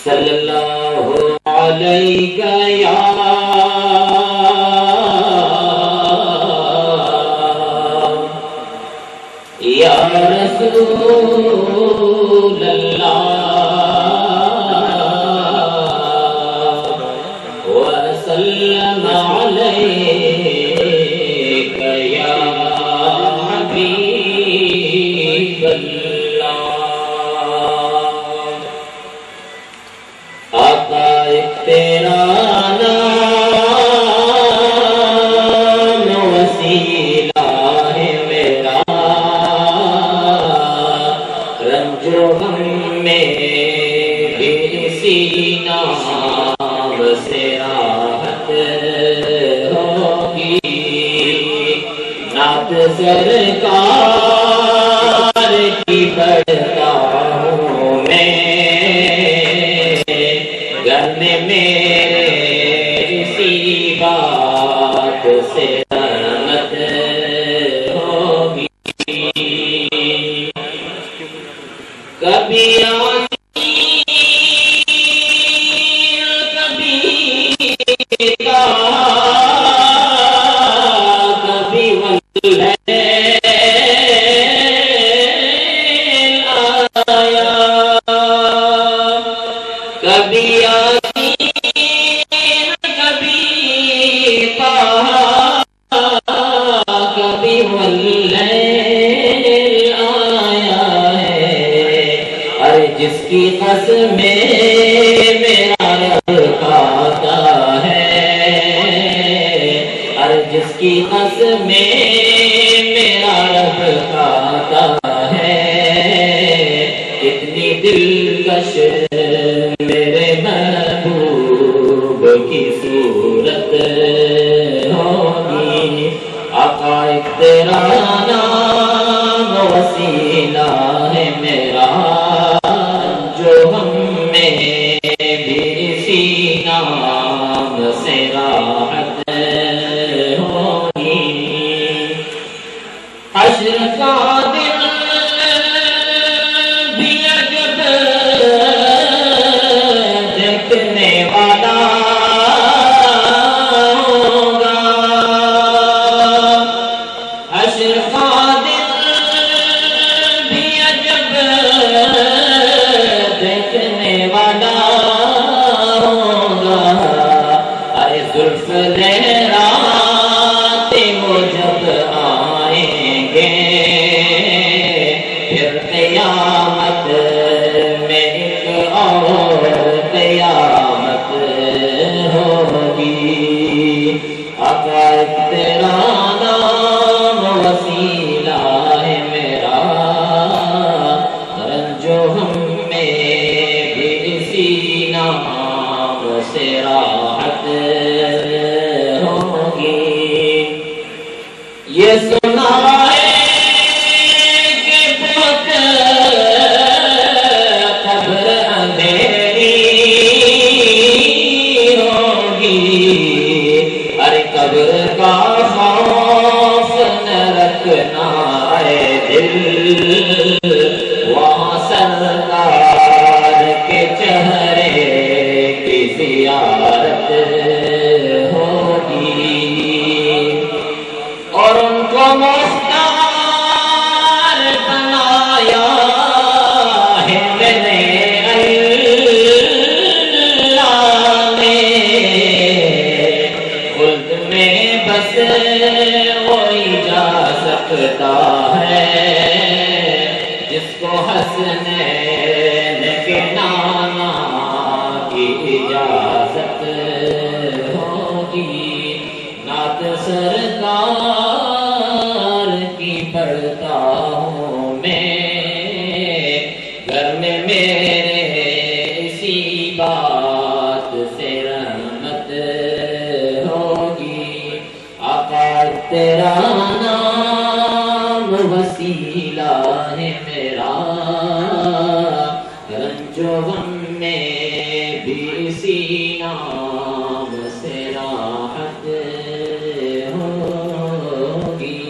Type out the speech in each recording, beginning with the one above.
صلی اللہ علیہ یا رسول اللہ وسلم علیک یا حبیب اللہ آقا ایک تیرا نام وسیلہ ہے میرا رنجو غم میں بھی اسی نام سے راحت ہوگی نعت سرکار کی پڑھتا ہوں میں گھر میں میرے اسی بات سے رحمت ہوگی کبھی جس کی قسم میرا رب کھاتا ہے اور جس کی قسم میرا رب کھاتا ہے کتنی دلکش میرے محبوب کی صورت ہوگی آقا ایک تیرا نام وسیلہ ہے میرا جو ہم میں بھی اسی نام سے راحت ہوگی حشر کا دن بھی عجب دیکھنے والا ہوگا حشر کا دن بھی عجب دیکھنے والا ہوگا ارے زلف لہراتے وہ جب آئیں گے پھر قیامت میں ایک اور قیامت ہوگی آقا ایک تیرا نام وسیلہ ہے میرا رنجو ہم نام سے راحت ہوگی یہ سنا ہے کہ بہت قبر اندھیری ہوگی ارے قبر کا خوف نہ رکھنا ہے دل وہاں سرکار کے چہرے کی زیارت ہوگی اور ان کو مختار بنایا ہے میں اللہ نے خلد میں بس وہی جا سکتا ہے جس کو حسنین کے نانا کی اجازت ہوگی نعت سرکار کی پڑھتا ہوں میں گھر میں میرے اسی بات سے رحمت ہوگی آقا تیرا نام وسیلہ ہے میرا رنجو غم میں بھی اسی نام سے راحت ہوگی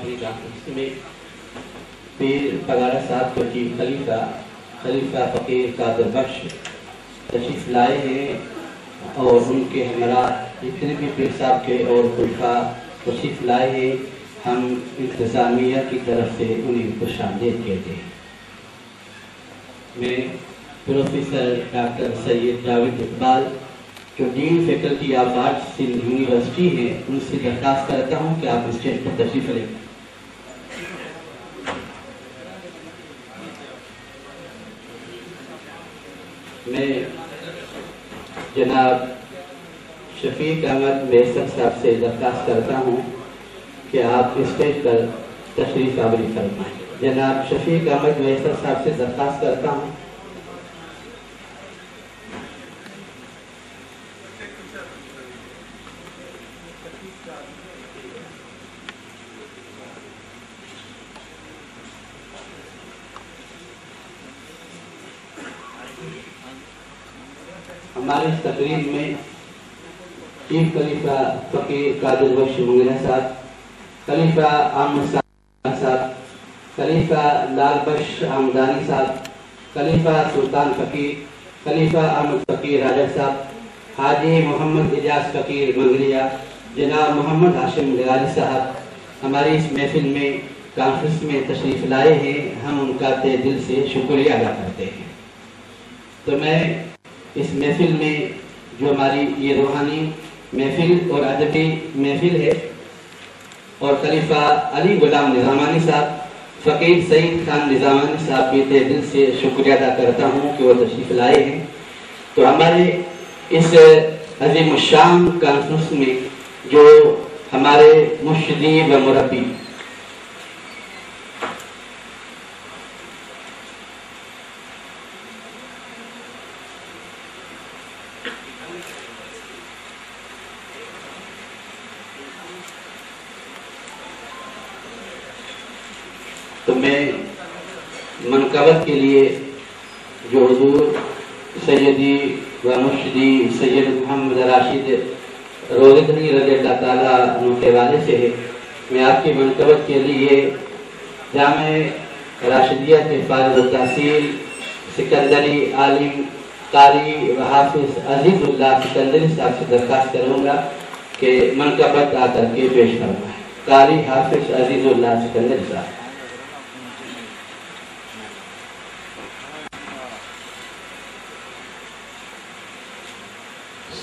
آخری کانفرنس میں پیر پگارا صاحب کو چیف خلیفہ فقیر قادر بخش تشریف لائے ہیں اور ان کے ہمراہ جتنے بھی پیر صاحب کے اور خلیفہ تشریف لائے ہیں، ہم انتظامیہ کی طرف سے انہیں خوش آمدید کہتے ہیں۔ میں پروفیسر ڈاکٹر سید جاوید اقبال جو dean faculty of arts Sindh University ہے، ان سے درخواست کرتا ہوں کہ آپ اسٹیج پر تشریف لیں۔ میں جناب شفیق احمد میسر صاحب سے درخواست کرتا ہوں کہ آپ اسٹیج پر تشریف آوری فرمائیں۔ جناب شفیق احمد میسر صاحب سے درخواست کرتا ہوں۔ ہمارے اس تقریب میں چیف خلیفہ فقیر قادر بخش منگلہ صاحب، خلیفہ احمد صاحب، خلیفہ لال بخش آمدانی صاحب، خلیفہ سلطان فقیر، خلیفہ احمد فقیر راجہ صاحب، حاجی محمد اجاز فقیر منگلیہ، جناب محمد ہاشم غالی صاحب ہماری اس محفل میں کانفرنس میں تشریف لائے ہیں، ہم ان کا تہ دل سے شکریہ ادا کرتے ہیں۔ تو میں اس محفل میں جو ہماری یہ روحانی محفل اور ادبی محفل ہے، اور خلیفہ علی غلام نظامانی صاحب، فقیر سعید خان نظامانی صاحب کے تہ دل سے شکریہ ادا کرتا ہوں کہ وہ تشریف لائے ہیں۔ تو ہمارے اس عظیم الشان کانفرنس میں جو ہمارے مرشدی و مربی تو میں منقبت کے لیے جو حضور سیدی و مرشدی سید محمد راشد روزگری رضی اللہ تعالیٰ عنہ کے حوالے سے ہے، میں آپ کی منقبت کے لیے جامع راشدیہ کے فارغ التحصیل سکندری عالم قاری و حافظ عزیز اللہ سکندری صاحب سے درخواست کروں گا کہ منقبت آ کر کے پیش فرمائیں۔ قاری حافظ عزیز اللہ سکندری صاحب۔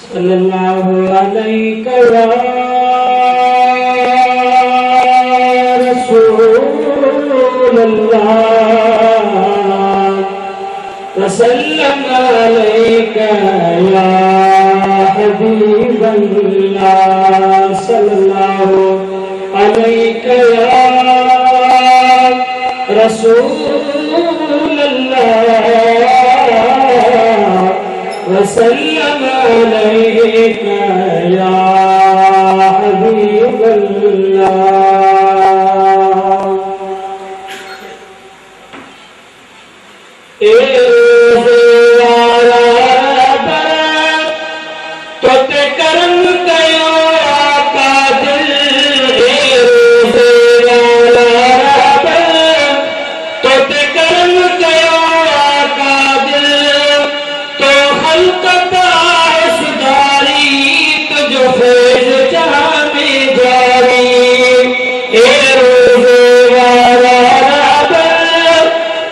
صلی اللہ علیہ رسول اللہ وسلم علیک یا حبیب اللہ صلی اللہ علیہ یا رسول اللہ وسلم علیک یا حبیب اللہ۔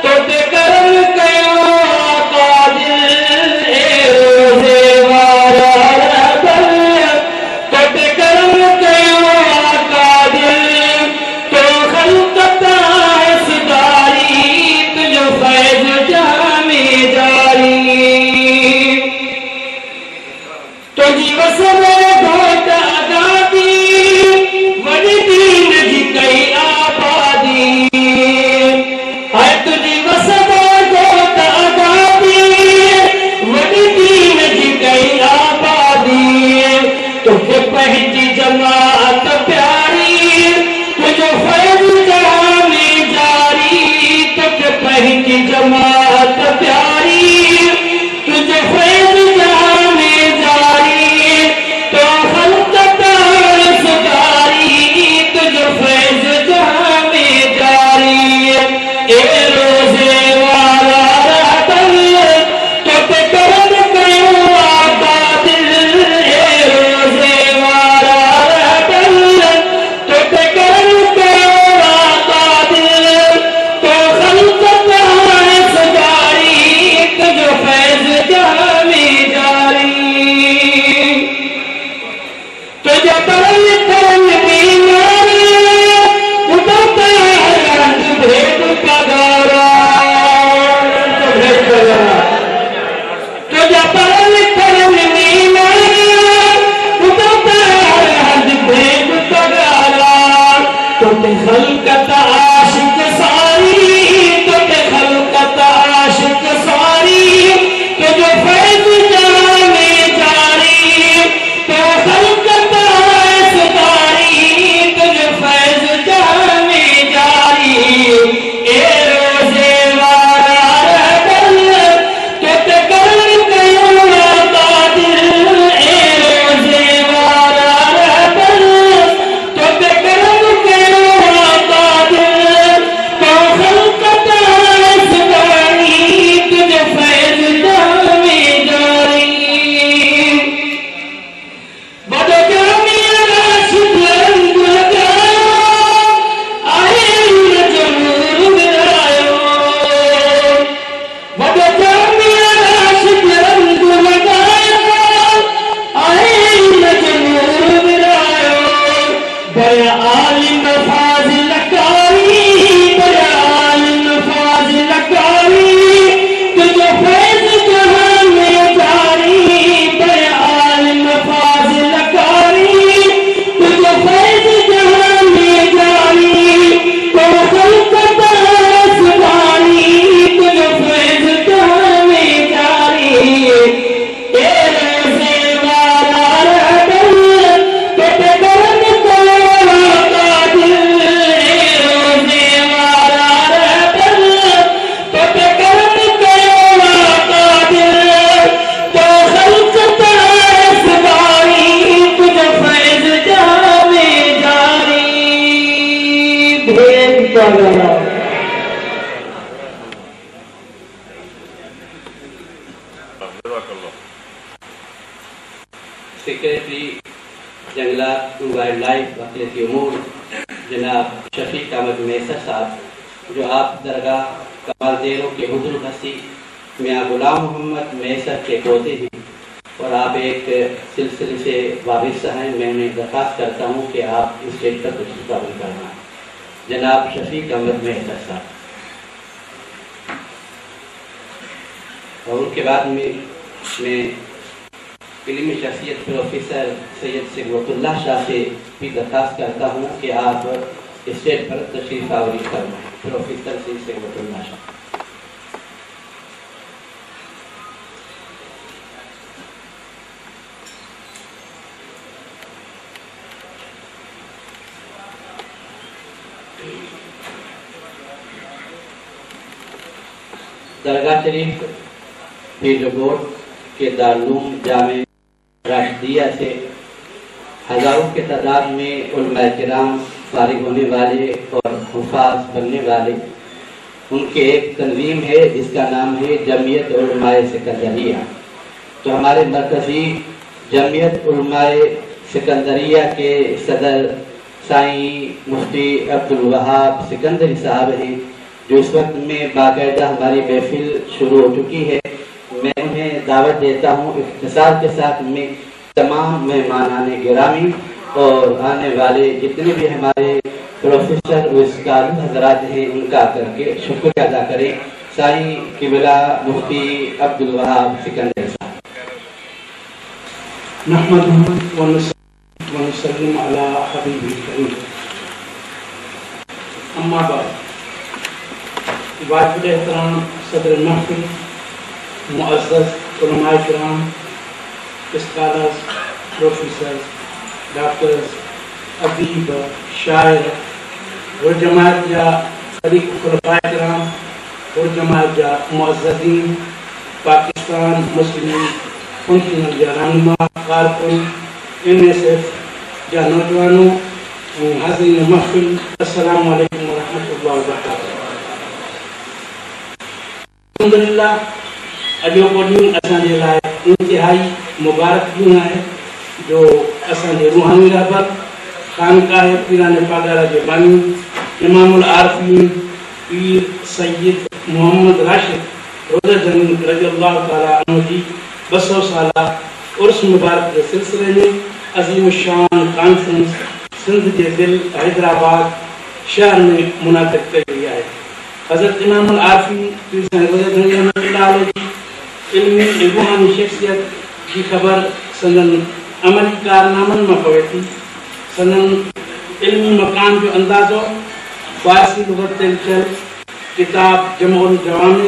تو سیکریٹری جنگلات وائلڈ لائف اقلیتی امور جناب شفیق احمد میسر صاحب، جو آپ درگاہ کمال دیروں کے حضور ہستی میاں غلام محمد میسر کے پوتے ہیں اور آپ ایک سلسلے سے وابستہ ہیں، میں انہیں درخواست کرتا ہوں کہ آپ اسٹیج پر تشریف آور کرنا ہے۔ جناب شفیق احمد میسر صاحب، اور ان کے بعد میں علمی شخصیت پروفیسر سید ثروت اللہ شاہ سے بھی درخواست کرتا ہوں کہ آپ اسٹیج پر تشریف آوری فرمائیں۔ پروفیسر سید ثروت اللہ شاہ۔ درگاہ شریف پیر بورڈ کے دارالعلوم جامع راشدیہ سے ہزاروں کے تعداد میں علماء کرام فارغ ہونے والے اور حفاظ بننے والے، ان کے ایک تنظیم ہے جس کا نام ہے جمعیت علماء سکندریہ۔ تو ہمارے مرکزی جمعیت علماء سکندریہ کے صدر سائیں مفتی عبدالوہاب سکندری صاحب ہیں، جو اس وقت میں باقاعدہ ہماری محفل شروع ہو چکی ہے۔ میں انہیں دعوت دیتا ہوں اختصار کے ساتھ میں تمام مہمانان گرامی اور آنے والے جتنے بھی ہمارے پروفیسر و اسکالر حضرات ہیں ان کا کر کے شکریہ ادا کریں۔ سائیں قبلہ مفتی عبدالوہاب سکندری صاحب۔ نحمدہ ونسلم علی حبیبہ الکریم، اما بعد۔ واجب احترام صدر محفل، معزز علماء کرام، اسکالرز، پروفیسرز، ڈاکٹرز، ادیب، شاعر اور جماعت جا طریق خلفاء کرام اور جماعت جا معززین، پاکستان مسلم فنکشنل جا رہنما کارکن، NSF جا نوجوانوں، حاضرین محفل، السلام علیکم ورحمۃ اللہ وبرکاتہ۔ الحمدللہ اجو کو ڈین اسان جے لائے انتہائی مبارک ڈین ہے، جو اسان جے روحانی رہبر خانقاہ پیران پاگارا جے بانی امام العارفین پیر سید محمد راشد روزہ جنین رضی اللہ تعالیٰ عنہ جی 200 سالہ عرس مبارک کے سلسلے میں عظیم الشان کانفرنس سندھ کے دل حیدرآباد شہر میں منعقد کیا گیا ہے۔ حضرت امام العارفین پیر سید روزہ جنین رحمۃ اللہ علیہ کی علمی روحانی شخصیت کی خبر سندن عملی کارنامن میں پوے تھی، سندن علمی مقام جو اندازو فارسی لغت چل کتاب جمع الجوامع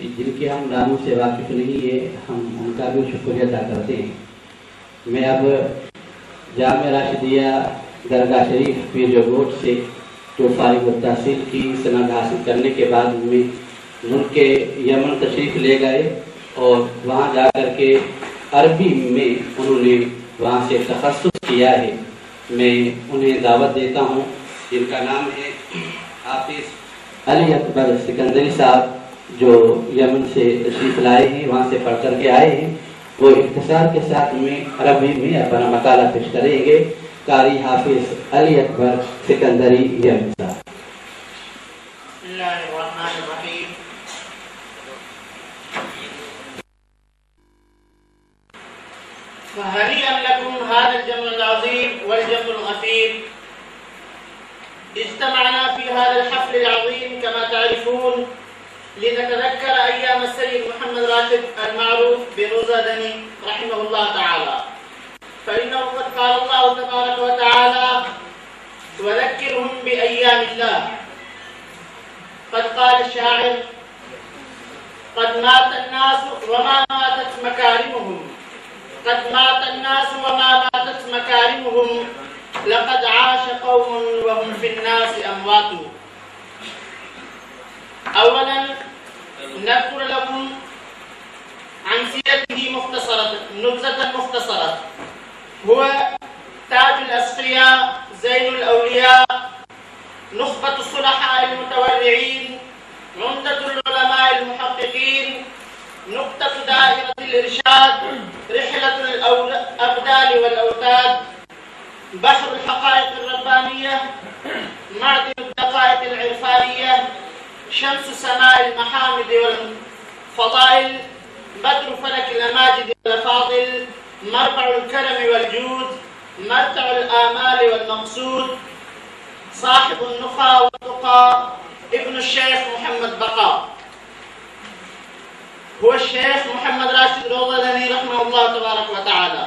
جن کے ہم ناموں سے واقف نہیں ہے، ہم ان کا بھی شکریہ ادا کرتے ہیں۔ میں اب جامعہ راشدیہ درگاہ شریف پیر جو روڈ سے تو فارغ التحصیل کی سند حاصل کرنے کے بعد میں ملک کے یمن تشریف لے گئے اور وہاں جا کر کے عربی میں انہوں نے وہاں سے تخصص کیا ہے۔ میں انہیں دعوت دیتا ہوں، جن کا نام ہے حافظ علی اکبر سکندری صاحب، جو یمن سے تشریف لائے ہیں، وہاں سے پڑھ کر کے آئے ہیں۔ وہ اختصار کے ساتھ میں عربی میں اپنا مقالہ پیش کریں گے۔ قاری حافظ علی اکبر سکندری یمن صاحب۔ بسم اللہ الرحمن الرحیم۔ فهنيئا لكم هذا الجمع العظيم والجمع الغفير. اجتمعنا في هذا الحفل العظيم كما تعرفون لنتذكر أيام السيد محمد راشد المعروف بروزدني رحمه الله تعالى، فإنه قد قال الله تبارك وتعالى: وذكرهم بأيام الله. قد قال الشاعر: قد مات الناس وما ماتت مكارمهم، قد مات الناس وما ماتت مكارمهم، لقد عاش قوم وهم في الناس أموات. أولا نذكر لكم عن سيرته مختصرة، نبذة مختصرة. هو تاج الأسقياء، زين الأولياء، نخبة الصلحاء المتورعين، عمدة العلماء المحققين، نقطة دائرة الإرشاد، رحلة الأبدال والأوتاد، بحر الحقائق الربانية، معدن الدقائق العرفانية، شمس سماء المحامد والفضائل، بدر فلك الأماجد والأفاضل، مربع الكرم والجود، مرتع الآمال والمقصود، صاحب النخى والتقى، ابن الشيخ محمد بقاء. هو الشيخ محمد راشد روضدني رحمه الله تبارك وتعالى.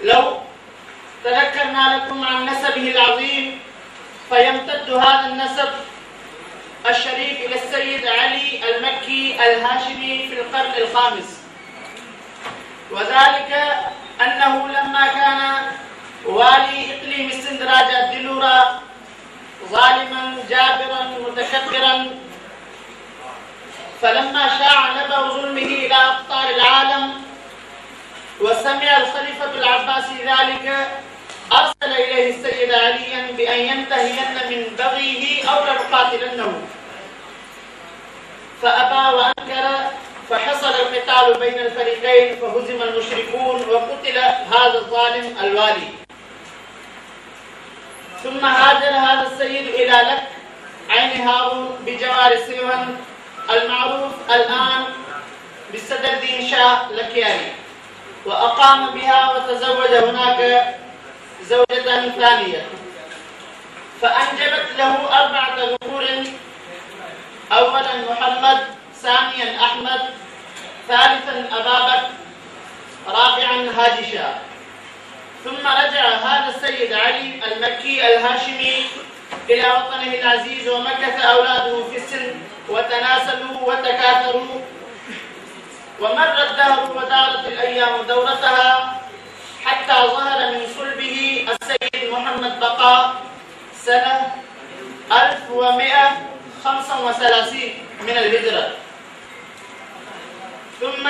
لو تذكرنا لكم عن نسبه العظيم فيمتد هذا النسب الشريف إلى السيد علي المكي الهاشمي في القرن الخامس، وذلك أنه لما كان والي إقليم السندراج الدلورة ظالما جابرا متكبرا، فلما شاع نبأ ظلمه إلى أقطار العالم وسمع الخليفة العباسي ذلك، أرسل إليه السيد عليا بأن ينتهين من بغيه أو لنقاتلنه، فأبى وأنكر، فحصل القتال بين الفريقين، فهزم المشركون وقتل هذا الظالم الوالي. ثم هاجر هذا السيد إلى لك عين هارون بجوار سيوان المعروف الآن بصدر الدين شاه لكياري، وأقام بها وتزوج هناك زوجة ثانية، فأنجبت له 4 ذكور: أولا محمد، ثانيا أحمد، ثالثا أبا بكر، رابعا هاجشا. ثم رجع هذا السيد علي المكي الهاشمي إلى وطنه العزيز، ومكث أولاده في السن وتناسلوا وتكاثروا، ومر الدهر ودارت الأيام دورتها، حتى ظهر من صلبه السيد محمد بقاء سنة 1135 من الهجرة. ثم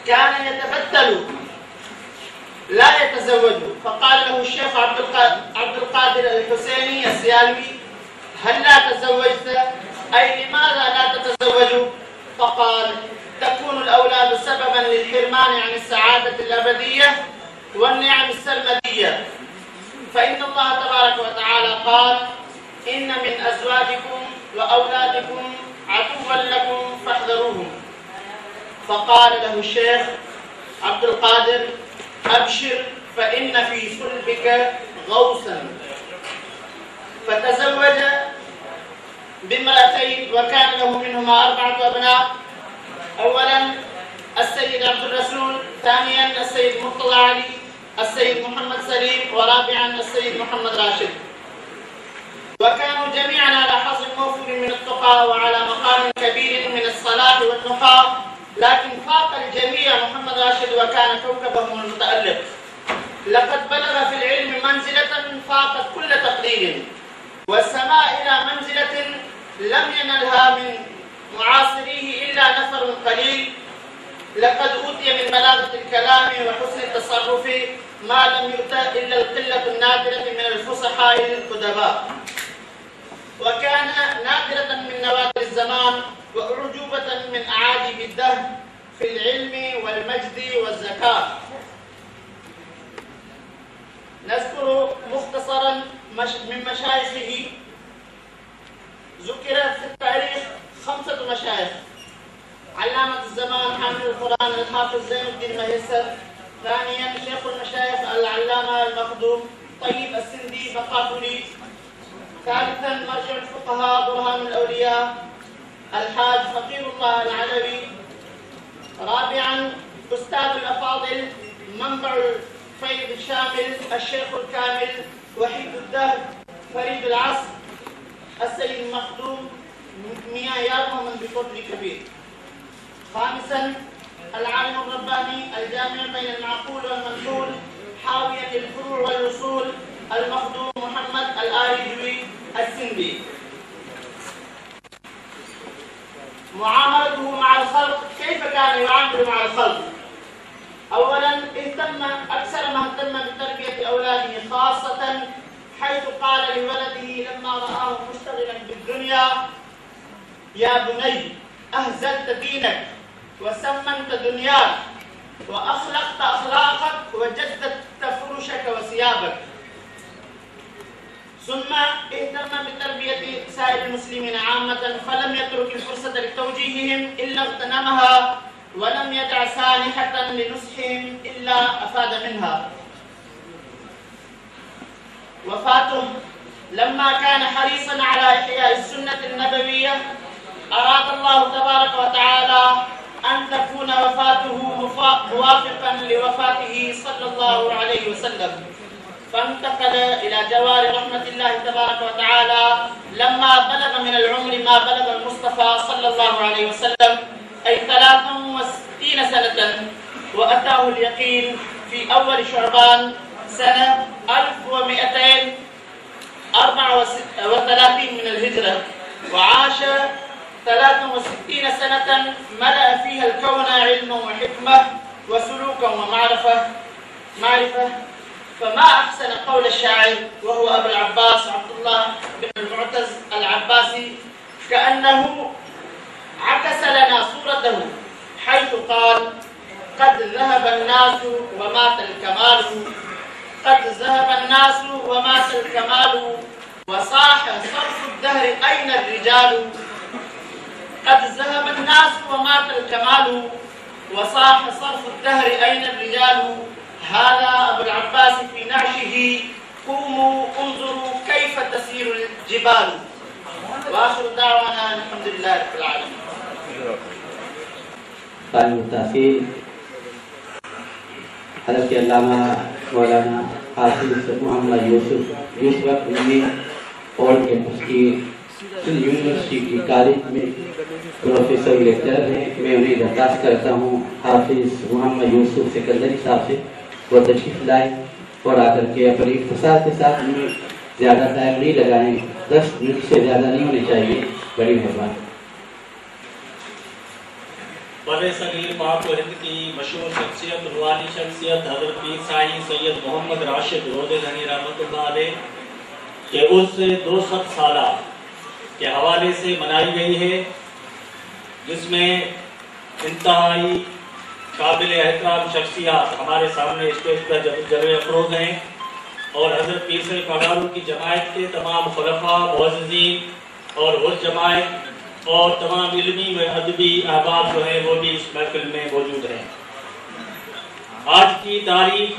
كان يتبتل لا يتزوج، فقال له الشيخ عبد القادر الحسيني السيالوي: هل لا تزوجت؟ أي لماذا لا تتزوج؟ فقال: تكون الأولاد سببا للحرمان عن السعادة الأبدية والنعم السرمدية، فإن الله تبارك وتعالى قال: إن من أزواجكم وأولادكم عدوا لكم فاحذروهم. فقال له الشيخ عبد القادر: أبشر فإن في صلبك غوثا. فتزوج بامرأتين وكان له منهما 4 أبناء: أولا السيد عبد الرسول، ثانيا السيد مرتضى علي، السيد محمد سليم، ورابعا السيد محمد راشد. وكانوا جميعا على حظ موفر من التقى وعلى مقام كبير من الصلاح والنقى، لكن فاق الجميع محمد راشد وكان كوكبهم المتألق. لقد بلغ في العلم منزلة فاقت كل تقدير، والسماء إلى منزلة لم ينلها من معاصريه إلا نفر قليل. لقد أوتي من بلاغة الكلام وحسن التصرف ما لم يؤت إلا القلة النادرة من الفصحاء الأدباء، وكان نادرة من نوادر الزمان وأعجوبة من أعاجيب الدهر في العلم والمجد والذكاء. نذكر مختصرا من مشايخه. ذكر في التاريخ 5 مشايخ: علامة الزمان حامل القرآن الحافظ زين الدين مهيسر، ثانيا شيخ المشايخ العلامة المخدوم طيب السندي بقافلي، ثالثا مرجع الفقهاء برهان الأولياء الحاج فقير الله العلوي، رابعا أستاذ الأفاضل منبع الفيض الشامل الشيخ الكامل وحيد الدهر فريد العصر السيد المخدوم مياه يارمه من بفضل كبير، خامسا العالم الرباني الجامع بين المعقول والمنقول حاويا للفروع والوصول المخدوم محمد الآرجوي السندي. معاملته مع الخلق، كيف كان يعامل مع الخلق؟ أولا اهتم أكثر ما اهتم بتربية أولاده، خاصة حيث قال لولده لما رآه مشتغلا بالدنيا: يا بني أهزلت دينك وسمنت دنياك وأخلقت أخلاقك وجددت فرشك وثيابك. ثم اهتم بتربية سائر المسلمين عامة، فلم يترك الفرصة لتوجيههم إلا اغتنمها، ولم يدع سانحة لنصحهم إلا أفاد منها. وفاته لما كان حريصا على إحياء السنة النبوية، أراد الله تبارك وتعالى أن تكون وفاته موافقا لوفاته صلى الله عليه وسلم، فانتقل إلى جوار رحمة الله تبارك وتعالى لما بلغ من العمر ما بلغ المصطفى صلى الله عليه وسلم، أي 63 سنة، وأتاه اليقين في أول شعبان سنة 1234 من الهجرة، وعاش 63 سنة ملأ فيها الكون علما وحكمة وسلوكا ومعرفة. فما أحسن قول الشاعر وهو أبو العباس عبد الله بن المعتز العباسي: كأنه عكس لنا صورته حيث قال: قد ذهب الناس ومات الكمال، قد ذهب الناس ومات الكمال، وصاح صرف الدهر أين الرجال. قد ذهب الناس ومات الكمال، وصاح صرف الدهر أين الرجال. هذا أبو العباس في نعشه: قوموا انظروا كيف تسير الجبال. وآخر دعوانا الحمد لله رب العالمين. قائم التأثير حضرت علامہ مولانا حافظ محمد یوسف علمی اور کیمپس کی یونیورسٹی کی کالج میں پروفیسر لیکچرر ہیں. میں انہیں درخواست کرتا ہوں حافظ محمد یوسف سکندری صاحب سے وہ تشریف لائیں اور آ کر کے اپنی اختصار کے ساتھ انہیں زیادہ ٹائم نہیں لگائیں، 10 منٹ سے زیادہ نہیں ہونے چاہیے. بڑی مہربانی. بر صغیر پاک و ہند کی مشہور شخصیت، روحانی شخصیت حضرت پیر سائیں سید محمد راشد روض غنی رحمۃ اللہ علیہ کہ اس 200 سالہ کے حوالے سے منائی گئی ہے، جس میں انتہائی قابل احترام شخصیات ہمارے سامنے اسٹیج پر جلوے افروز ہیں، اور حضرت پیر سائیں پگارو کی جماعت کے تمام خلفاء معززین اور اس جماعت اور تمام علمی و ادبی احباب جو ہیں وہ بھی اس محفل میں موجود ہیں. آج کی تاریخ،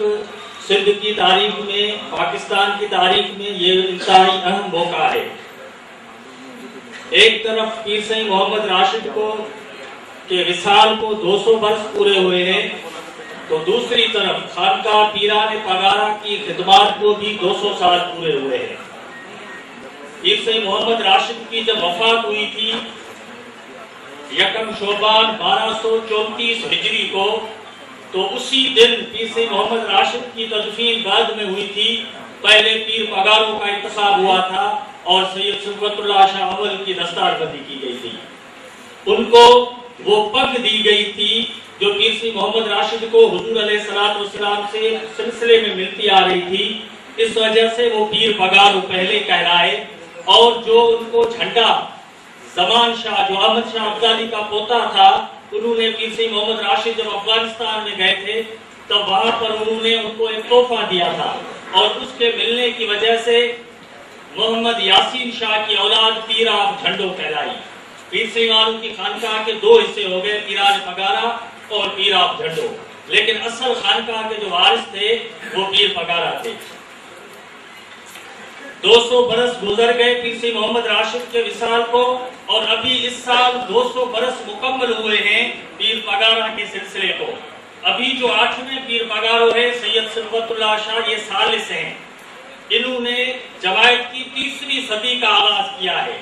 سندھ کی تاریخ میں، پاکستان کی تاریخ میں یہ انتہائی اہم موقع ہے. ایک طرف پیر سائیں محمد راشد کو کے وصال کو 200 برس پورے ہوئے ہیں، تو دوسری طرف خانقاہ پیران پگارا کی خدمات کو بھی 200 سال پورے ہوئے ہیں. پیر سید محمد راشد کی جب وفات ہوئی تھی 1 شعبان 1234 ہجری کو، تو اسی دن پیر سید محمد راشد کی تدفین بعد میں ہوئی تھی۔ پہلے پیر پگاروں کا انتصاب ہوا تھا اور سید صفوت اللہ شاہ اول کی دستار بندی کی گئی تھی۔ ان کو وہ پگ دی گئی تھی جو پیر سید محمد راشد کو حضور علیہ السلام سے سلسلے میں ملتی آ رہی تھی، اس وجہ سے وہ پیر پگارو پہلے کہلائے۔ اور جو ان کو جھنڈا زمان شاہ جو احمد شاہ ابدالی کا پوتا تھا، انہوں نے پیر سید محمد راشد جب افغانستان میں گئے تھے تب وہاں پر انہوں نے ان کو ایک تحفہ دیا تھا، اور اس کے ملنے کی وجہ سے محمد یاسین شاہ کی اولاد پیر آف جھنڈو کہلائی۔ پیر سید معروف کی خانقاہ کے 2 حصے ہو گئے، پیران پگارا اور پیر آف جھنڈو، لیکن اصل خانقاہ کے جو وارث تھے وہ پیر پگارا تھے۔ 200 برس گزر گئے پیر سید محمد راشد کے وصال کو، اور ابھی اس سال 200 برس مکمل ہوئے ہیں پیر پگارا کے سلسلے کو۔ ابھی جو 8ویں پیر پگارو ہے سید صفوت اللہ شاہ، یہ ثالث ہیں۔ انہوں نے جماعت کی 3ویں صدی کا آغاز کیا ہے۔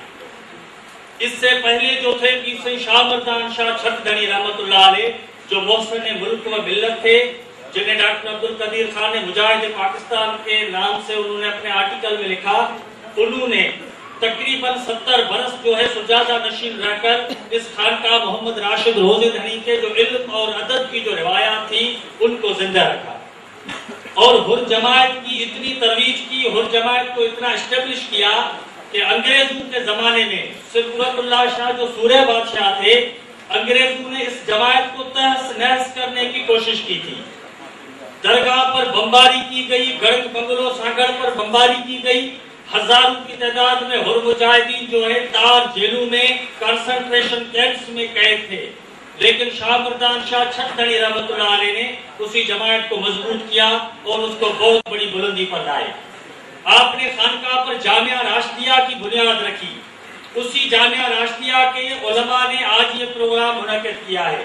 اس سے پہلے جو تھے پیر سید شاہ مردان شاہ چھٹ دھنی رحمت اللہ علیہ، جو محسن ملک و ملت تھے، جنہیں ڈاکٹر عبدالقدیر خان نے مجاہد پاکستان کے نام سے انہوں نے اپنے آرٹیکل میں لکھا۔ انہوں نے تقریباً 70 برس جو ہے سجادہ نشین رہ کر اس خانقاہ محمد راشد روزے دھنی کے جو علم اور ادب کی جو روایات تھی ان کو زندہ رکھا، اور ہر جماعت کی اتنی ترویج کی، ہر جماعت کو اتنا اسٹیبلش کیا کہ انگریزوں کے زمانے میں صفوت اللہ شاہ جو سورہ بادشاہ تھے، انگریزوں نے اس جماعت کو تہس نہس کرنے کی کوشش کی تھی۔ درگاہ پر بمباری کی گئی، گرگ بنگلو سانگڑ پر بمباری کی گئی، ہزاروں کی تعداد میں ہر مجاہدین جو ہے تار جیلوں میں کنسنٹریشن کیمپس میں قید تھے، لیکن شاہ مردان شاہ چھٹ دھنی رحمت اللہ علیہ نے اسی جماعت کو مضبوط کیا اور اس کو بہت بڑی بلندی پر لائے۔ آپ نے خانقاہ پر جامعہ راشدیہ کی بنیاد رکھی، اسی جامعہ راشدیہ کے علماء نے آج یہ پروگرام منعقد کیا ہے،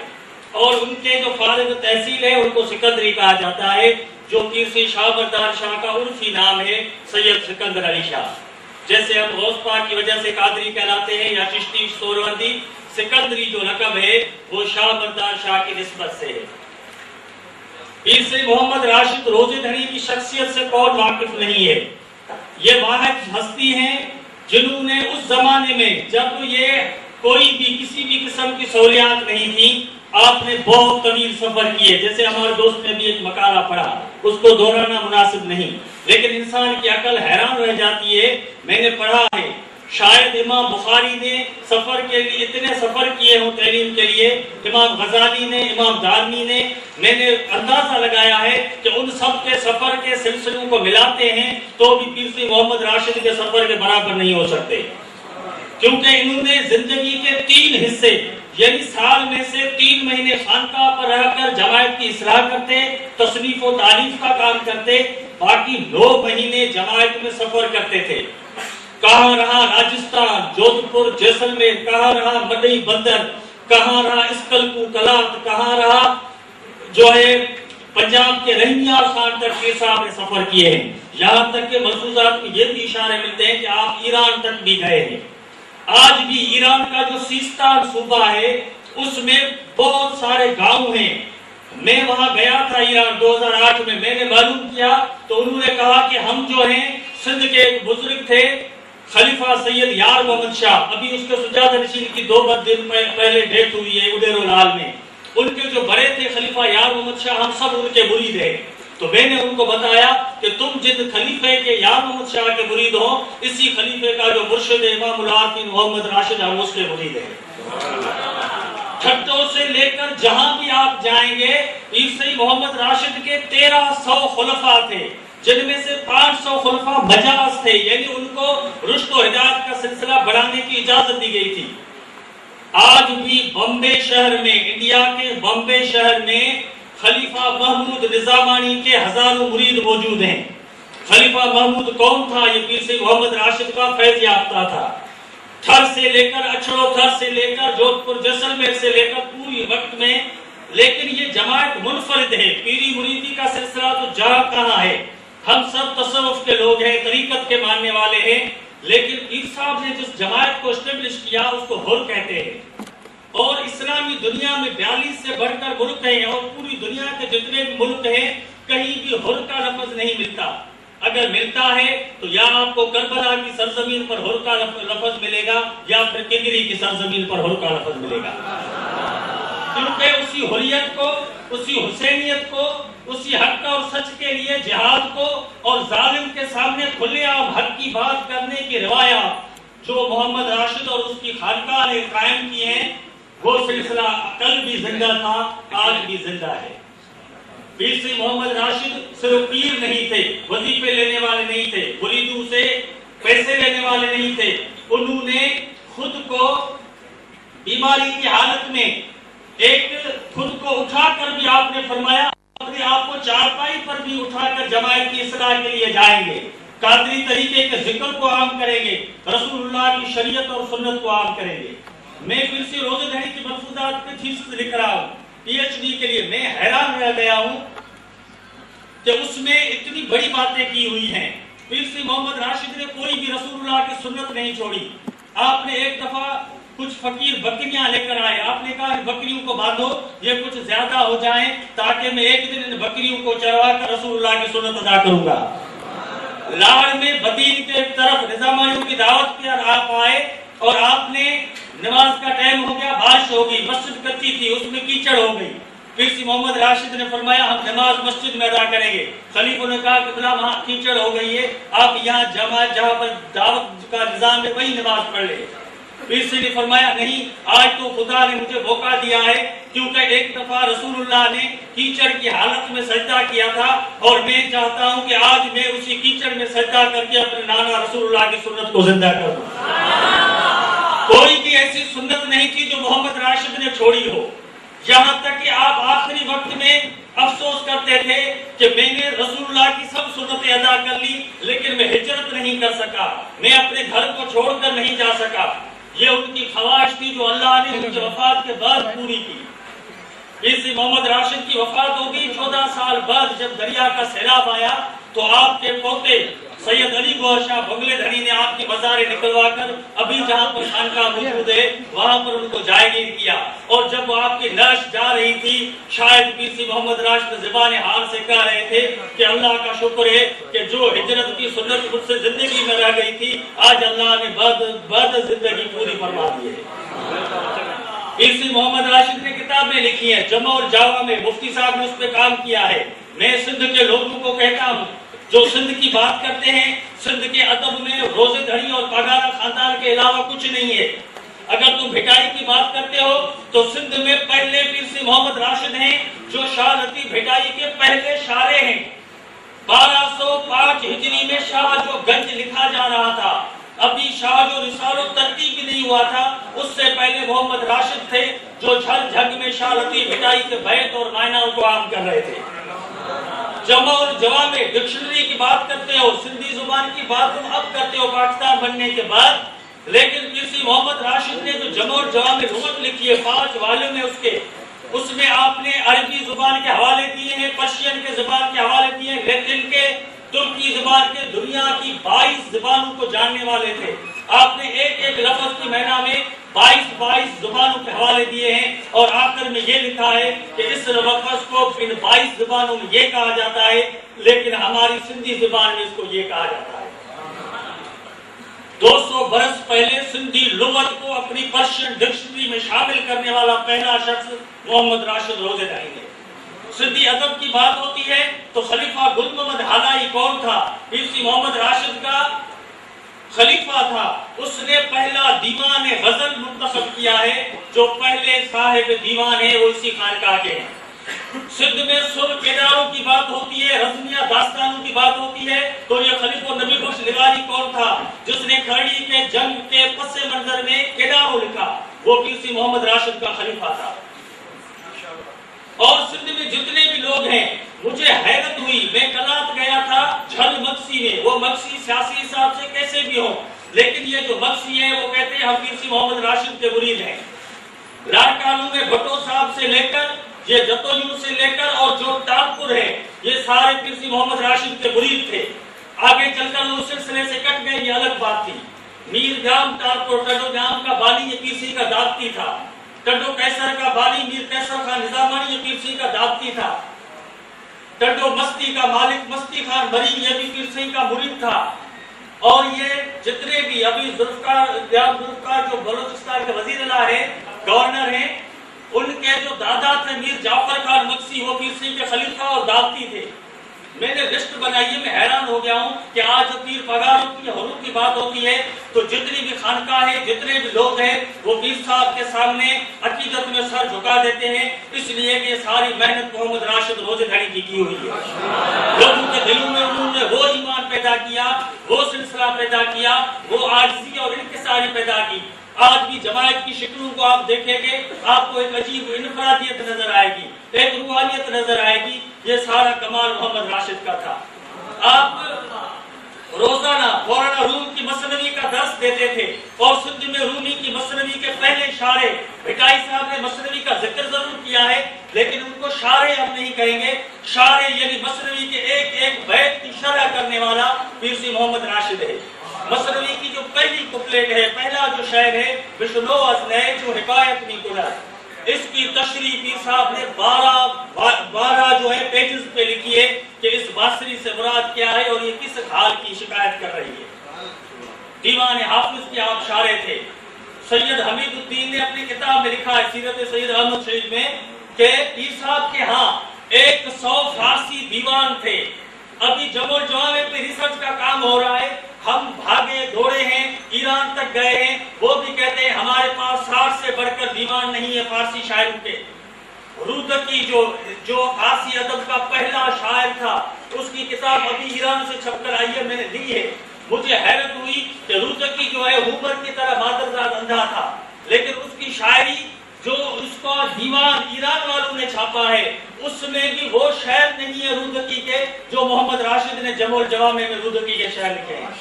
اور ان کے جو فارغ تحصیل ہے ان کو سکندری کہا جاتا ہے، جو پیر سید شاہ مردان شاہ کا عرفی نام ہے سید سکندر علی شاہ۔ جیسے ہم غوث پاک کی وجہ سے قادری کہلاتے ہیں یا چشتی سہروردی، سکندری جو لقب ہے وہ شاہ مردان شاہ کی نسبت سے ہے۔ پیر سید محمد راشد روزے دھنی کی شخصیت سے کون واقف نہیں ہے؟ یہ واحد ہستی ہیں جنہوں نے اس زمانے میں جب یہ کوئی بھی کسی بھی قسم کی سہولیات نہیں تھی، آپ نے بہت طویل سفر کیے۔ جیسے ہمارے دوست نے بھی ایک مقالہ پڑھا، اس کو دہرانا مناسب نہیں، لیکن انسان کی عقل حیران رہ جاتی ہے۔ میں نے پڑھا ہے شاید امام بخاری نے سفر کے لیے اتنے سفر کیے ہوں تعلیم کے لیے، امام غزالی نے، امام دارمی نے، میں نے اندازہ لگایا ہے کہ ان سب کے سفر کے سلسلوں کو ملاتے ہیں تو بھی پیر سید محمد راشد کے سفر کے برابر نہیں ہو سکتے، کیونکہ انہوں نے زندگی کے 3 حصے یعنی سال میں سے 3 مہینے خانقاہ پر رہ کر جماعت کی اصلاح کرتے، تصنیف و تعلیف کا کام کرتے، باقی 9 مہینے جماعت میں سفر کرتے تھے۔ کہاں رہا راجستھان، جودھ پور، جیسلمیر، کہاں رہا مدئی بندر، کہاں رہا اسکلپو کلات، کہاں رہا جو ہے پنجاب کے رحمیار خان تک یہ صاحب نے سفر کیے ہیں۔ یہاں تک کہ محفوظات میں یہ بھی اشارے ملتے ہیں کہ آپ ایران تک بھی گئے ہیں۔ آج بھی ایران کا جو سیستان صوبہ ہے اس میں بہت سارے گاؤں ہیں۔ میں وہاں گیا تھا ایران 2008 میں، میں نے معلوم کیا تو انہوں نے کہا کہ ہم جو ہیں سندھ کے ایک بزرگ تھے خلیفہ سید یار محمد شاہ، ابھی اس کے سجادہ نشین کی 2 دن پہلے ڈیتھ ہوئی ہے اڈیرو لال میں، ان کے جو بڑے تھے خلیفہ یار محمد شاہ، ہم سب ان کے مرید ہیں۔ تو میں نے ان کو بتایا کہ تم جن خلیفے کے یار محمد شاہ کے مرید ہو، اسی خلیفے کا جو مرشد امام العارفین محمد راشد ہم اس کے مرید ہیں۔ چھٹوں سے لے کر جہاں بھی آپ جائیں گے پیر سید محمد راشد کے 1300 خلفاء تھے، جن میں سے 500 خلفاء مجاز تھے، یعنی ان کو رشد و ہدایت کا سلسلہ بڑھانے کی اجازت دی گئی تھی۔ آج بھی بمبے شہر میں، انڈیا کے بمبے شہر میں خلیفہ محمود نظامانی کے ہزاروں مرید موجود ہیں۔ خلیفہ محمود کون تھا؟ یہ پیر سید محمد راشد کا فیض یافتہ تھا۔ تھر سے لے کر اچھڑو، تھر سے لے کر جودھ پور جیسلمیر سے لے کر پوری وقت میں، لیکن یہ جماعت منفرد ہے۔ پیری مریدی کا سلسلہ تو جہاں کہاں ہے، ہم سب تصوف کے لوگ ہیں، ہیں, طریقت کے ماننے والے ہیں, لیکن پیر صاحب نے جس جماعت کو اسٹیبلش کیا اس کو حر کہتے ہیں. اور اسلامی دنیا میں 42 سے بڑھ کر ملک ہیں, اور پوری دنیا کے جتنے بھی ملک ہیں کہیں بھی حر کا لفظ نہیں ملتا. اگر ملتا ہے تو یا آپ کو کربلا کی سرزمین پر حر کا لفظ ملے گا, یا پھر کنگری کی سرزمین پر حر کا لفظ ملے گا. کیونکہ اسی حریت کو, اسی حسینیت کو, اسی حق اور سچ کے لیے جہاد کو, اور ظالم کے سامنے کھلے عام حق کی بات کرنے کی روایات جو محمد راشد اور اس کی خانقاہ نے قائم کی ہیں, وہ سلسلہ کل بھی زندہ تھا, آج بھی زندہ ہے. پیر سے محمد راشد صرف پیر نہیں تھے, وظیفے لینے والے نہیں تھے, مریدوں سے پیسے لینے والے نہیں تھے. انہوں نے خود کو بیماری کی حالت میں خود کو اٹھا کر بھی آپ نے فرمایا اپنے آپ کو چارپائی پر بھی اٹھا کر جماعت کی اصلاح کے لیے جائیں گے, قادری طریقے کے ذکر کو عام کریں گے, رسول اللہ کی شریعت اور سنت کو عام کریں گے. میں پھر سے روزہ دھڑی کی ملفوظات پہ تھیسس لکھ رہا ہوں پی ایچ ڈی کے لیے. میں حیران رہ گیا ہوں کہ اس میں اتنی بڑی باتیں کی ہوئی ہیں. پھر سے محمد راشد نے کوئی بھی رسول اللہ کی سنت نہیں چھوڑی. آپ نے ایک دفعہ کچھ فقیر بکریاں لے کر آئے, آپ نے کہا بکریوں کو باندھو, یہ کچھ زیادہ ہو جائیں تاکہ میں ایک دن ان بکریوں کو چروا کر رسول اللہ کی سنت ادا کروں گا. لاڑ میں بدین کے طرف نظامیوں کی دعوت پر آپ آئے اور آپ نے نماز کا ٹائم ہو گیا, بارش ہو گئی, مسجد کچی تھی, اس میں کیچڑ ہو گئی. پھر سے محمد راشد نے فرمایا ہم نماز مسجد میں ادا کریں گے. خلیفہ نے کہا کہ فلاں وہاں کیچڑ ہو گئی ہے, آپ یہاں جہاں پر دعوت کا نظام ہے وہی نماز پڑھ لیں. پھر سے نے فرمایا نہیں, آج تو خدا نے مجھے موقع دیا ہے, کیونکہ ایک دفعہ رسول اللہ نے کیچڑ کی حالت میں سجدہ کیا تھا, اور میں چاہتا ہوں کہ آج میں اسی کیچڑ میں سجدہ کر کے اپنے نانا رسول اللہ کی سنت کو زندہ کر دوں. کوئی بھی ایسی سنت نہیں تھی جو محمد راشد نے چھوڑی ہو. یہاں تک کہ آپ آخری وقت میں افسوس کرتے تھے کہ میں نے رسول اللہ کی سب سنتیں ادا کر لی, لیکن میں ہجرت نہیں کر سکا, میں اپنے گھر کو چھوڑ کر نہیں جا سکا. یہ ان کی خواہش تھی جو اللہ نے ان کی وفات کے بعد پوری کی. اس محمد راشد کی وفات ہو گئی 14 سال بعد. جب دریا کا سیلاب آیا تو آپ کے پوتے سید علی گوہر شاہ بنگلے دھڑی نے آپ کی مزاریں نکلوا کر ابھی جہاں پر خانقاہ موجود ہے وہاں پر ان کو جائگیر کیا. اور جب وہ آپ کی نعش جا رہی تھی, شاید پیر سی محمد راشد زبان حال سے کہہ رہے تھے کہ اللہ کا شکر ہے کہ جو ہجرت کی سنت مجھ سے زندگی میں رہ گئی تھی, آج اللہ نے بعد زندگی پوری فرما دی ہے. پیر سی محمد راشد نے کتابیں لکھی ہیں, جمع اور جاوا میں مفتی صاحب نے اس پہ کام کیا ہے. میں سندھ کے لوگوں کو کہتا ہوں جو سندھ کی بات کرتے ہیں, سندھ کے ادب میں روزے دھڑی اور پاگارا خاندان کے علاوہ کچھ نہیں ہے. اگر تم بھٹائی کی بات کرتے ہو تو سندھ میں پہلے پیر سے محمد راشد ہیں جو شاہ لطیف بھٹائی کے پہلے شارع ہیں. 1205 ہجری میں شاہ جو گنج لکھا جا رہا تھا, ابھی شاہ جو رسالہ ترتیب بھی نہیں ہوا تھا, اس سے پہلے محمد راشد تھے جو جھل جھگ میں شاہ لطیف بھٹائی کے بیت اور معنیٰ کو عام کر رہے تھے. جمع اور جواب میں ڈکشنری کی بات کرتے ہو, سندھی زبان کی بات تم اب کرتے ہو پاکستان بننے کے بعد, لیکن کسی محمد راشد نے جو جمع اور جواب میں لغت لکھی ہے 5 والیوم میں اس میں آپ نے عربی زبان کے حوالے دیے ہیں, پرشین کے زبان کے حوالے دیے ہیں, لیٹن کے, ترکی زبان کے, دنیا کی 22 زبانوں کو جاننے والے تھے. آپ نے ایک ایک لفظ کی معنی میں 22 زبانوں کے حوالے دیے ہیں, اور آخر میں یہ لکھا ہے کہ اس لفظ کو ان 22 زبانوں میں یہ کہا جاتا ہے, لیکن ہماری سندھی زبان میں اس کو یہ کہا جاتا ہے. 200 برس پہلے سندھی لغت کو اپنی پرشین ڈکشنری میں شامل کرنے والا پہلا شخص محمد راشد روزے دھڑی ہے. سندھی ادب کی بات ہوتی ہے تو خلیفہ گل محمد حلائی کون تھا؟ اسی محمد راشد کا خلیفہ تھا. اس نے پہلا دیوان غزل منتخب کیا ہے, جو پہلے صاحب دیوان ہے وہ اسی خانقاہ کے ہیں. سندھ میں سر کیڈاروں کی بات ہوتی ہے, رزمیہ داستانوں کی بات ہوتی ہے, تو یہ خلیفہ نبی بخش لغاری کون تھا جس نے کھڑی کے جنگ کے پس منظر میں کیڈاروں لکھا؟ وہ کسی محمد راشد کا خلیفہ تھا. اور سندھ میں جتنے بھی لوگ ہیں, مجھے حیرت ہوئی, میں کلات گیا تھا جھل مکسی میں, وہ مکسی سیاسی حساب سے کیسے بھی ہو, لیکن یہ جو مکسی ہیں وہ کہتے ہیں ہم کسی محمد راشد کے مرید ہیں. لاڑکانوں میں بھٹو صاحب سے لے کر یہ جتوجو سے لے کر اور جو ٹانپور ہے, یہ سارے کسی محمد راشد کے مرید تھے. آگے چل کر اس سلسلے سے کٹ گئے، یہ الگ بات تھی۔ میر جام ٹارپور ٹڈو جام کا بانی یہ پیر سی کا دابتی تھا، ٹڈو کیسر کا بانی میر کیسر خان نظامانی یہ پیر سی کا دابتی تھا، ٹڈو مستی کا مالک مستی خان بری یہ بھی پیر سی کا مرید تھا، اور یہ جتنے بھی ابھی ذوالفقار جو بلوچستان کے وزیر اعلیٰ ہیں، گورنر ہیں، ان کے جو دادا تھے میر جعفر خان مکسی وہ پیر سی کے خلیفہ اور دابتی تھے۔ میں نے لسٹ بنائی ہے، میں حیران ہو گیا ہوں کہ آج پیر پگاروں کی حروف کی بات ہوتی ہے تو جتنی بھی خانقاہ ہے، جتنے بھی لوگ ہیں، وہ پیر صاحب کے سامنے عقیدت میں سر جھکا دیتے ہیں، اس لیے کہ ساری محنت محمد راشد روزے دھڑی کی ہوئی ہے۔ لوگوں کے دلوں میں انہوں نے وہ ایمان پیدا کیا، وہ سلسلہ پیدا کیا، وہ عاجزی اور انکساری پیدا کی۔ آج بھی جماعت کی شکلوں کو آپ دیکھیں گے، آپ کو ایک عجیب انفرادیت نظر آئے گی، ایک روحانیت نظر آئے گی، یہ سارا کمال محمد راشد کا تھا۔ آپ روزانہ مولانا روم کی مثنوی کا درس دیتے تھے، اور سندھ میں رومی کی مثنوی کے پہلے شارع بھٹائی صاحب نے مثنوی کا ذکر ضرور کیا ہے، لیکن ان کو شارع ہم نہیں کہیں گے، شارع یعنی مثنوی کے ایک ایک بیت کی شرح کرنے والا پیر سی محمد راشد ہے۔ مثنوی کی جو پہلی کپلیٹ ہے، پہلا جو شعر ہے، بشنو از نئے جو حکایت نہیں کنر، اس کی تشریح پیر صاحب نے 12 جو ہے پیجز پہ لکھی ہے کہ اس باسری سے مراد کیا ہے اور یہ کس حال کی شکایت کر رہی ہے۔ دیوان حافظ کے آپ شارع تھے۔ سید حمید الدین نے اپنی کتاب میں لکھا ہے سیرت سید احمد شہید میں کہ پیر صاحب کے ہاں 100 فارسی دیوان تھے۔ ابھی جمع جوامع پہ ریسرچ کا کام ہو رہا ہے، ہم بھاگے دوڑے ہیں، ایران تک گئے ہیں، وہ بھی کہتے ہیں ہمارے پاس 60 سے بڑھ کر دیوان نہیں ہے فارسی شاعروں کے۔ رودکی جو فارسی ادب کا پہلا شاعر تھا، اس کی کتاب ابھی ایران سے چھپ کر آئی ہے، میں نے لی ہے۔ مجھے حیرت ہوئی کہ رودکی جو ہے ہومر کی طرح مادرزاد اندھا تھا، لیکن اس کی شاعری جو اس کا دیوان ایران والوں نے چھاپا ہے، اس میں بھی وہ شعر نہیں ہے رودکی کے جو محمد راشد نے جمع الجوامع میں رودکی کے شعر لکھے ہیں۔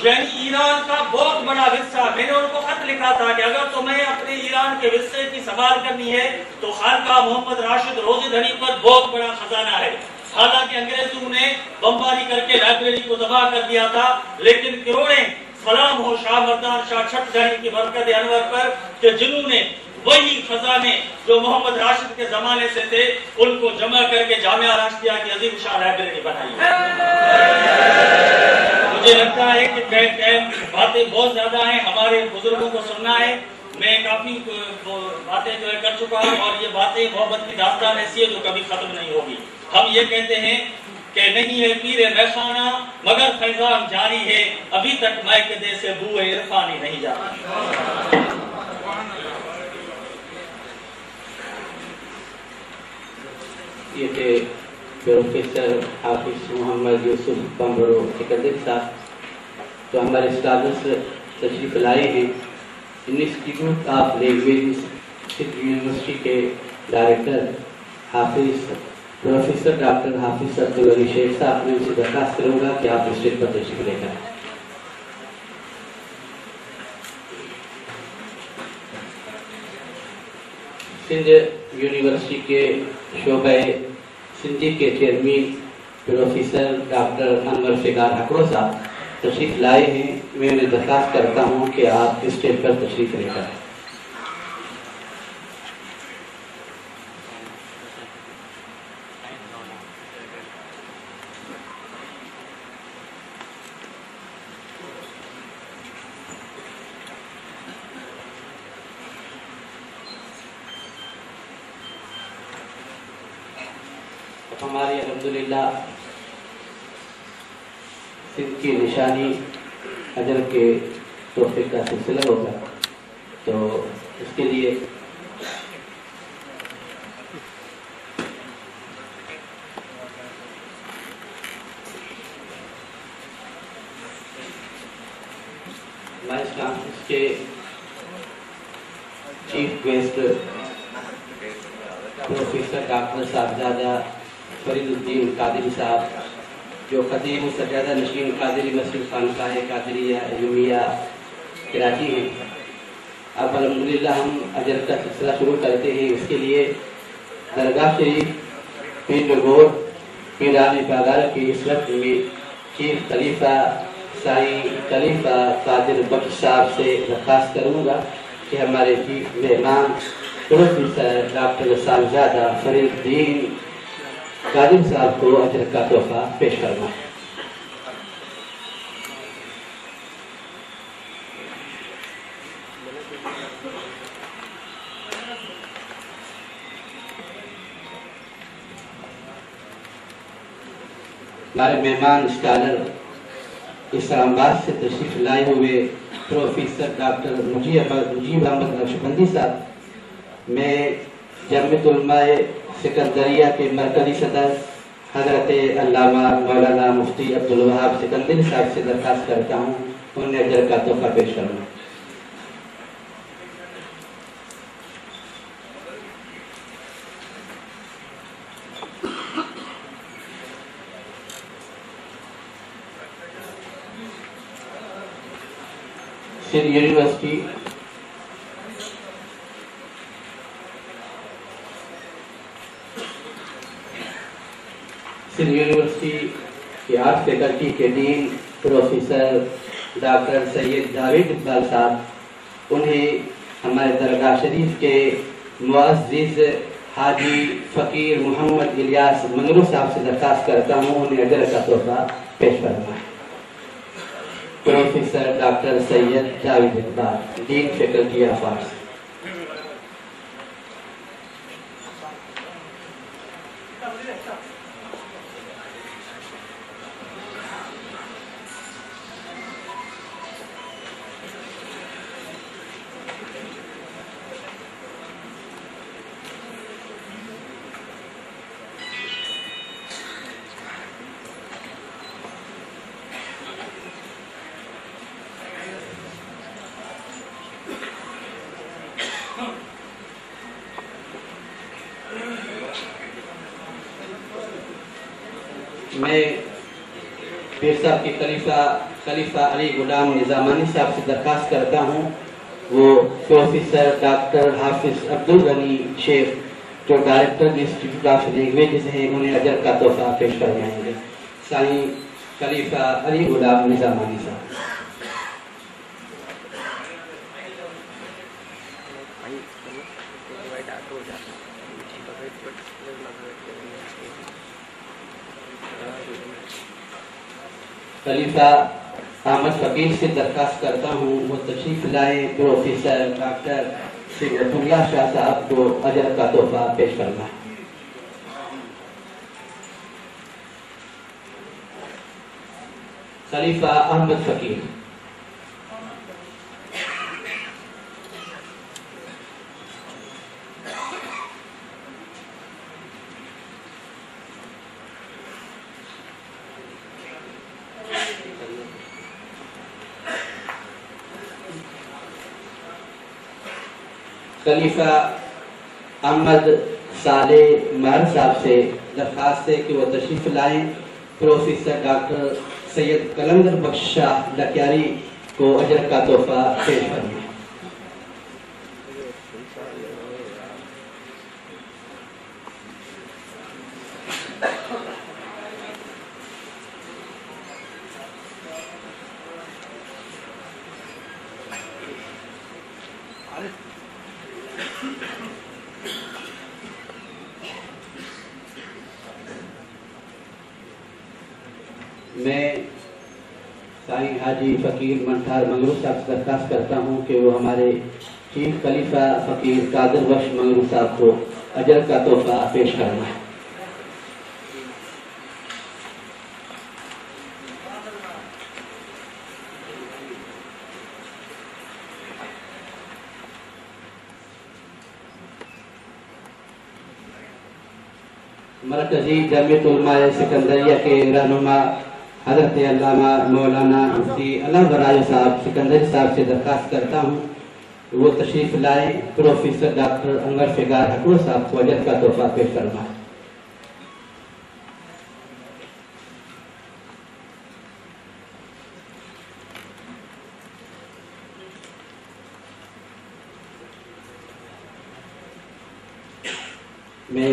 یعنی ایران کا بہت بڑا ورثہ، میں نے ان کو خط لکھا تھا کہ اگر تمہیں اپنے ایران کے ورثے کی سنبھال کرنی ہے تو خانقاہ محمد راشد روزے دھڑی پر بہت بڑا خزانہ ہے۔ حالانکہ انگریزوں نے بمباری کر کے لائبریری کو تباہ کر دیا تھا، لیکن کروڑیں سلام ہو شاہ مردان شاہ چھٹ دھڑی کی برکت انور پر کہ جنہوں نے وہی خزانے جو محمد راشد کے زمانے سے تھے ان کو جمع کر کے جامعہ راشدیہ کی عظیم شان لائبریری بنائی ہے۔ مجھے لگتا ہے کہ باتیں بہت زیادہ ہیں، ہمارے بزرگوں کو سننا ہے، میں کافی باتیں جو ہے کر چکا ہوں، اور یہ باتیں محبت کی داستان ایسی ہے جو کبھی ختم نہیں ہوگی۔ ہم یہ کہتے ہیں کہ نہیں ہے پیر میخانہ مگر فیضان جاری ہے، ابھی تک مائکدے سے بوئے عرفانی نہیں جاتی۔ یہ تھے پروفیسر حافظ محمد یوسف بمبرو سکندر صاحب جو ہمارے اسٹادوں سے تشریف لائے ہیں۔ Institute of language Sindh university کے ڈائریکٹر حافظ پروفیسر ڈاکٹر حافظ عبدالعلی شیخ صاحب، میں ان سے درخواست کروں گا کہ آپ اسٹیج پر تشریف لے کر سندھ یونیورسٹی کے شعبہ سندھی کے chairman professor doctor Anwar Figar حکرو صاحب تشریف لائے ہیں۔ میں انہیں درخواست کرتا ہوں کہ آپ اسٹیج پر تشریف لے کر ہماری الحمدللہ سندھ کی نشانی اجر کے تحفے کا سلسلہ ہوگا، تو اس کے لیے وائس چانسلر کے چیف گیسٹ پروفیسر ڈاکٹر صاحبزادہ فرید الدین قادری صاحب جو خطیب سجادہ نشین قادری مسجد خانقاہ قادریہ علمیہ کراچی ہیں۔ اب الحمدللہ ہم اجر کا سلسلہ شروع کرتے ہیں۔ اس کے لیے درگاہ شریف پیر گور پیران پاگار کی اس وقت میں چیف خلیفہ سائیں خلیفہ قادر بخش صاحب سے درخواست کروں گا کہ ہمارے چیف مہمان پروفیسر ڈاکٹر صاحبزادہ فرید الدین قادر صاحب کو اجر کا تحفہ پیش کرنا ہے۔ ہمارے مہمان اسکالر اسلام آباد سے تشریف لائے ہوئے پروفیسر ڈاکٹر مجیب احمد نقشبندی صاحب، میں جامعۃ علماء سکندریہ کے مرکزی صدر حضرت علامہ مولانا مفتی عبدالوہاب سکندری صاحب سے درخواست کرتا ہوں انہیں اجر کا تحفہ پیش کرنا۔ سندھ یونیورسٹی کی آرٹ فیکلٹی کے ڈین پروفیسر ڈاکٹر سید جاوید اقبال صاحب، انہیں ہمارے درگاہ شریف کے معزز حاجی فقیر محمد الیاس منگرو صاحب سے درخواست کرتا ہوں انہیں اجر کا تحفہ پیش کرنا ہے۔ Professor doctor Syed Javed Iqbal, dean faculty of arts. میں پیر صاحب کے خلیفہ علی غلام نظامانی صاحب سے درخواست کرتا ہوں وہ پروفیسر ڈاکٹر حافظ عبدالغنی شیخ جو ڈائریکٹر انسٹیٹیوٹ آف لینگویجز ہیں انہیں اجر کا تحفہ پیش کروائیں گے۔ سائیں خلیفہ علی غلام نظامانی صاحب۔ خلیفہ احمد فقیر سے درخواست کرتا ہوں وہ تشریف لائے پروفیسر ڈاکٹر سید اللہ شاہ صاحب کو اجر کا تحفہ پیش کرنا ہے۔ خلیفہ احمد فقیر۔ خلیفہ احمد صالح مہر صاحب سے درخواست ہے کہ وہ تشریف لائیں پروفیسر ڈاکٹر سید کلندر بخش شاہ لکیاری کو اجر کا تحفہ پیش کرنا ہے۔ میں سائیں حاجی فقیر منٹھار منگرو صاحب سے درخواست کرتا ہوں کہ وہ ہمارے چیف خلیفہ فقیر قادر بخش منگرو صاحب کو اجر کا تحفہ پیش کرنا ہے۔ مرکزی جامعۃ علماء سکندریہ کے رہنما حضرت علامہ مولانا مفتی علامہ برائے صاحب سکندری صاحب سے درخواست کرتا ہوں وہ تشریف لائے پروفیسر ڈاکٹر انور فگار حکور صاحب کو اجر کا تحفہ پیش کرنا ہے۔ میں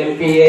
MPA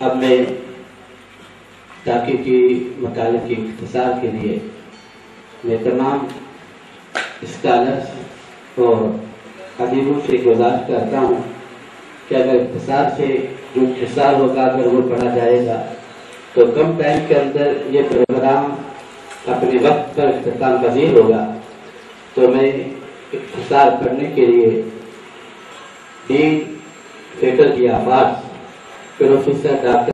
اب میں تحقیقی مطالعے کی اختصار کے لیے میں تمام اسکالرس اور ادیبوں سے گزارش کرتا ہوں کہ اگر اختصار سے جو اختصار ہوگا اگر وہ پڑھا جائے گا تو کم ٹائم کے اندر یہ پروگرام اپنے وقت پر اختتام پذیر ہوگا. تو میں اختصار پڑھنے کے لیے dean faculty of arts professor doctor